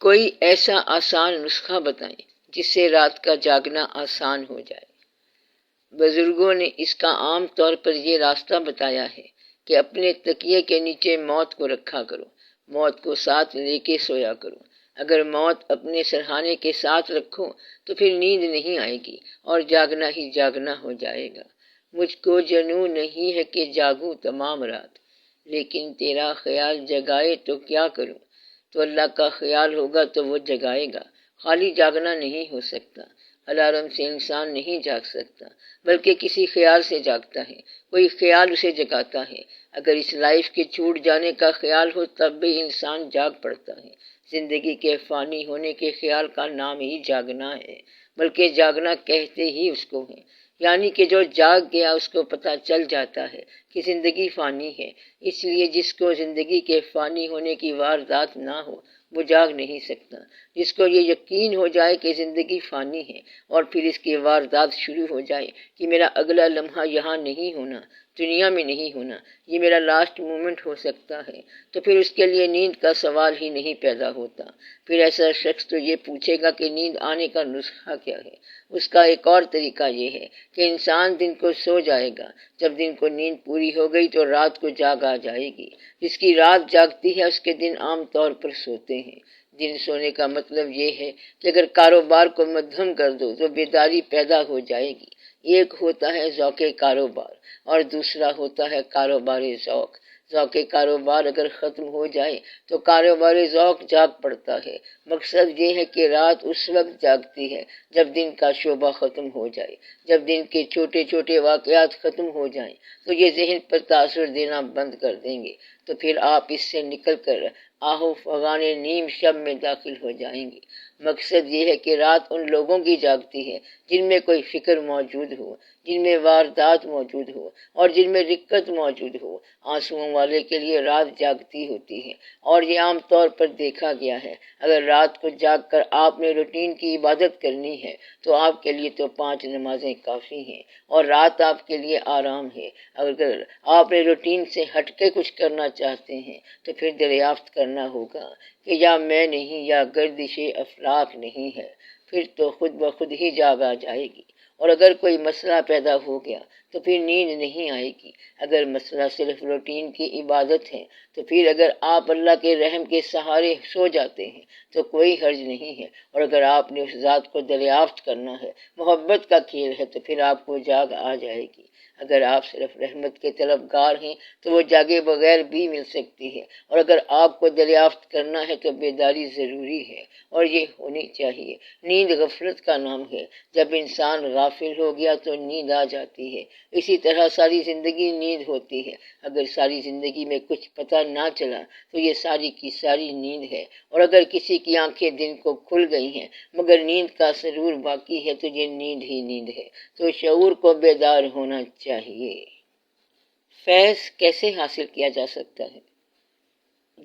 کوئی ایسا آسان نسخہ بتائیں جس سے رات کا جاگنا آسان ہو جائے۔ بزرگوں نے اس کا عام طور پر یہ راستہ بتایا ہے کہ اپنے تکیے کے نیچے موت کو رکھا کرو، موت کو ساتھ لے کے سویا کرو۔ اگر موت اپنے سرہانے کے ساتھ رکھو تو پھر نیند نہیں آئے گی اور جاگنا ہی جاگنا ہو جائے گا۔ مجھ کو جنوں نہیں ہے کہ جاگوں تمام رات، لیکن تیرا خیال جگائے تو کیا کروں۔ تو اللہ کا خیال ہوگا تو وہ جگائے گا۔ خالی جاگنا نہیں ہو سکتا، الارم سے انسان نہیں جاگ سکتا، بلکہ کسی خیال سے جاگتا ہے، کوئی خیال اسے جگاتا ہے۔ اگر اس لائف کے چھوٹ جانے کا خیال ہو تب بھی انسان جاگ پڑتا ہے۔ زندگی کے فانی ہونے کے خیال کا نام ہی جاگنا ہے، بلکہ جاگنا کہتے ہی اس کو ہے، یعنی کہ جو جاگ گیا اس کو پتہ چل جاتا ہے کہ زندگی فانی ہے۔ اس لیے جس کو زندگی کے فانی ہونے کی واردات نہ ہو وہ جاگ نہیں سکتا۔ جس کو یہ یقین ہو جائے کہ زندگی فانی ہے اور پھر اس کی واردات شروع ہو جائے کہ میرا اگلا لمحہ یہاں نہیں ہونا، دنیا میں نہیں ہونا، یہ میرا لاسٹ مومنٹ ہو سکتا ہے، تو پھر اس کے لیے نیند کا سوال ہی نہیں پیدا ہوتا۔ پھر ایسا شخص تو یہ پوچھے گا کہ نیند آنے کا نسخہ کیا ہے۔ اس کا ایک اور طریقہ یہ ہے کہ انسان دن کو سو جائے گا، جب دن کو نیند پوری ہو گئی تو رات کو جاگ آ جائے گی۔ جس کی رات جاگتی ہے اس کے دن عام طور پر سوتے ہیں۔ دن سونے کا مطلب یہ ہے کہ اگر کاروبار کو مدھم کر دو تو بیداری پیدا ہو جائے گی۔ ایک ہوتا ہے ذوق کاروبار اور دوسرا ہوتا ہے کاروبار ذوق۔ ذوق کاروبار اگر ختم ہو جائے تو کاروبار ذوق جاگ پڑتا ہے۔ مقصد یہ ہے کہ رات اس وقت جاگتی ہے جب دن کا شعبہ ختم ہو جائے، جب دن کے چھوٹے چھوٹے واقعات ختم ہو جائیں تو یہ ذہن پر تاثر دینا بند کر دیں گے، تو پھر آپ اس سے نکل کر آہو فغان نیم شب میں داخل ہو جائیں گے۔ مقصد یہ ہے کہ رات ان لوگوں کی جاگتی ہے جن میں کوئی فکر موجود ہو، جن میں واردات موجود ہو اور جن میں رقت موجود ہو۔ آنسوؤں والے کے لیے رات جاگتی ہوتی ہے، اور یہ عام طور پر دیکھا گیا ہے۔ اگر رات کو جاگ کر آپ نے روٹین کی عبادت کرنی ہے تو آپ کے لیے تو 5 نمازیں کافی ہیں، اور رات آپ کے لیے آرام ہے۔ اگر آپ نے روٹین سے ہٹ کے کچھ کرنا چاہتے ہیں تو پھر دریافت کرنا ہوگا کہ یا میں نہیں یا گردش افلاک نہیں ہے، پھر تو خود بخود ہی جاگ آ جائے گی۔ اور اگر کوئی مسئلہ پیدا ہو گیا تو پھر نیند نہیں آئے گی۔ اگر مسئلہ صرف روٹین کی عبادت ہے تو پھر اگر آپ اللہ کے رحم کے سہارے سو جاتے ہیں تو کوئی حرج نہیں ہے، اور اگر آپ نے اس ذات کو دریافت کرنا ہے، محبت کا کھیل ہے، تو پھر آپ کو جاگ آ جائے گی۔ اگر آپ صرف رحمت کے طلبگار ہیں تو وہ جاگے بغیر بھی مل سکتی ہے، اور اگر آپ کو دریافت کرنا ہے تو بیداری ضروری ہے اور یہ ہونی چاہیے۔ نیند غفلت کا نام ہے۔ جب انسان غافل ہو گیا تو نیند آ جاتی ہے۔ اسی طرح ساری زندگی نیند ہوتی ہے۔ اگر ساری زندگی میں کچھ پتہ نہ چلا تو یہ ساری کی ساری نیند ہے، اور اگر کسی کی آنکھیں دن کو کھل گئی ہیں مگر نیند کا سرور باقی ہے تو یہ نیند ہی نیند ہے۔ تو شعور کو بیدار ہونا چاہیے۔ فیض کیسے حاصل کیا جا سکتا ہے؟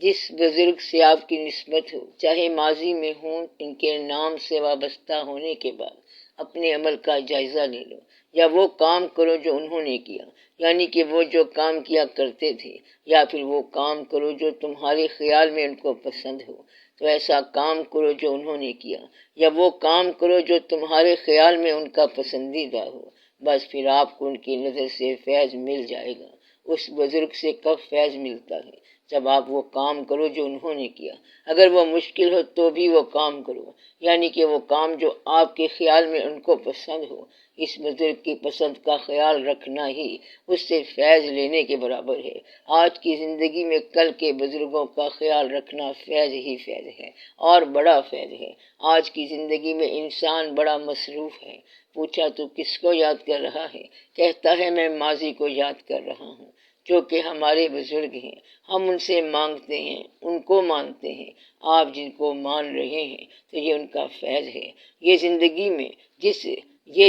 جس بزرگ سے آپ کی نسبت ہو، چاہے ماضی میں ہوں، ان کے نام سے وابستہ ہونے کے بعد اپنے عمل کا جائزہ لے لو، یا وہ کام کرو جو انہوں نے کیا، یعنی کہ وہ جو کام کیا کرتے تھے، یا پھر وہ کام کرو جو تمہارے خیال میں ان کو پسند ہو۔ تو ایسا کام کرو جو انہوں نے کیا، یا وہ کام کرو جو تمہارے خیال میں ان کا پسندیدہ ہو، بس پھر آپ کو ان کی نظر سے فیض مل جائے گا۔ اس بزرگ سے کب فیض ملتا ہے؟ جب آپ وہ کام کرو جو انہوں نے کیا، اگر وہ مشکل ہو تو بھی وہ کام کرو، یعنی کہ وہ کام جو آپ کے خیال میں ان کو پسند ہو۔ اس بزرگ کی پسند کا خیال رکھنا ہی اس سے فیض لینے کے برابر ہے۔ آج کی زندگی میں کل کے بزرگوں کا خیال رکھنا فیض ہی فیض ہے، اور بڑا فیض ہے۔ آج کی زندگی میں انسان بڑا مصروف ہے۔ پوچھا تو کس کو یاد کر رہا ہے؟ کہتا ہے میں ماضی کو یاد کر رہا ہوں، جو کہ ہمارے بزرگ ہیں۔ ہم ان سے مانگتے ہیں، ان کو مانتے ہیں۔ آپ جن کو مان رہے ہیں تو یہ ان کا فیض ہے۔ یہ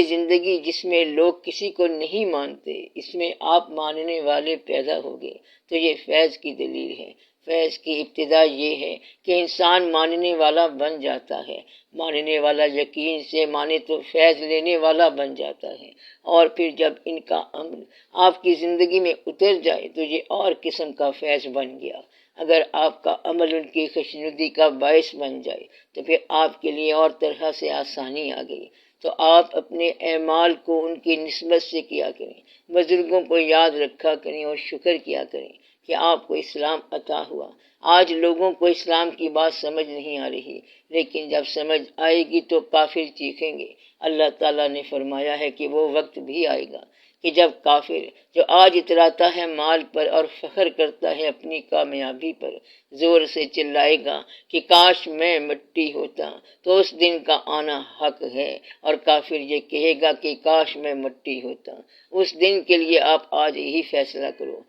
زندگی جس میں لوگ کسی کو نہیں مانتے، اس میں آپ ماننے والے پیدا ہو گئے تو یہ فیض کی دلیل ہے۔ فیض کی ابتدا یہ ہے کہ انسان ماننے والا بن جاتا ہے۔ ماننے والا یقین سے مانے تو فیض لینے والا بن جاتا ہے، اور پھر جب ان کا عمل آپ کی زندگی میں اتر جائے تو یہ اور قسم کا فیض بن گیا۔ اگر آپ کا عمل ان کی خوشنودی کا باعث بن جائے تو پھر آپ کے لیے اور طرح سے آسانی آ گئی۔ تو آپ اپنے اعمال کو ان کی نسبت سے کیا کریں، بزرگوں کو یاد رکھا کریں اور شکر کیا کریں کہ آپ کو اسلام عطا ہوا۔ آج لوگوں کو اسلام کی بات سمجھ نہیں آ رہی، لیکن جب سمجھ آئے گی تو کافر چیخیں گے۔ اللہ تعالیٰ نے فرمایا ہے کہ وہ وقت بھی آئے گا کہ جب کافر جو آج اتراتا ہے مال پر اور فخر کرتا ہے اپنی کامیابی پر، زور سے چلائے گا کہ کاش میں مٹی ہوتا، تو اس دن کا آنا حق ہے، اور کافر یہ کہے گا کہ کاش میں مٹی ہوتا۔ اس دن کے لیے آپ آج ہی فیصلہ کرو۔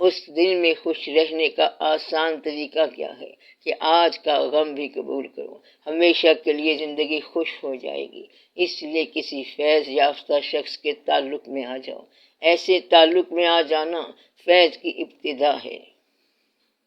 اس دن میں خوش رہنے کا آسان طریقہ کیا ہے کہ آج کا غم بھی قبول کرو، ہمیشہ کے لیے زندگی خوش ہو جائے گی۔ اس لیے کسی فیض یافتہ شخص کے تعلق میں آ جاؤ، ایسے تعلق میں آ جانا فیض کی ابتدا ہے۔